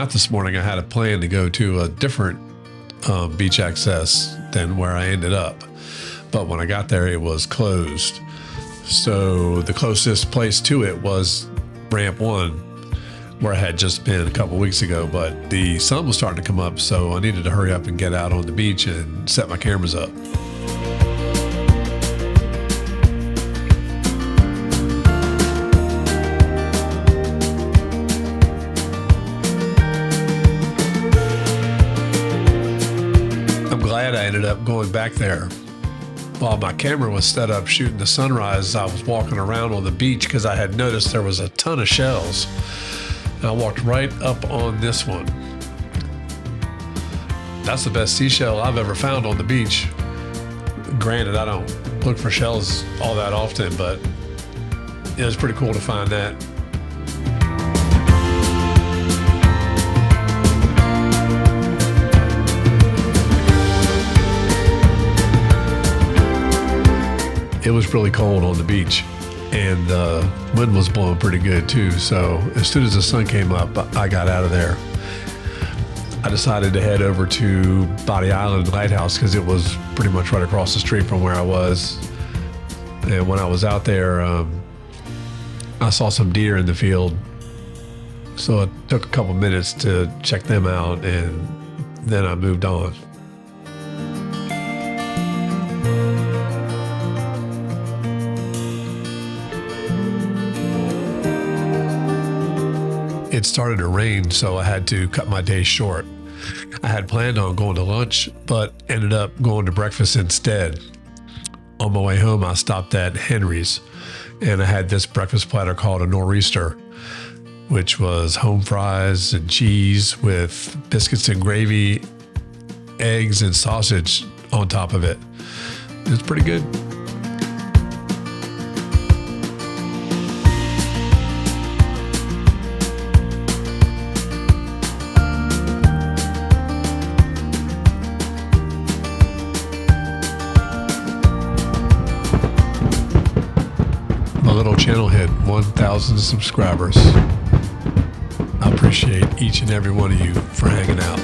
out this morning, I had a plan to go to a different beach access than where I ended up. But when I got there, it was closed. So the closest place to it was ramp 1, where I had just been a couple weeks ago. But the sun was starting to come up, so I needed to hurry up and get out on the beach and set my cameras up. I ended up going back there. While my camera was set up shooting the sunrise, I was walking around on the beach because I had noticed there was a ton of shells. And I walked right up on this one. That's the best seashell I've ever found on the beach. Granted, I don't look for shells all that often, but it was pretty cool to find that. It was really cold on the beach, and the wind was blowing pretty good too. So as soon as the sun came up, I got out of there. I decided to head over to Bodie Island Lighthouse because it was pretty much right across the street from where I was. And when I was out there, I saw some deer in the field. So it took a couple minutes to check them out, and then I moved on. It started to rain, so I had to cut my day short. I had planned on going to lunch, but ended up going to breakfast instead. On my way home, I stopped at Henry's, and I had this breakfast platter called a nor'easter, which was home fries and cheese with biscuits and gravy, eggs and sausage on top of it. It was pretty good. My little channel hit 1,000 subscribers. I appreciate each and every one of you for hanging out.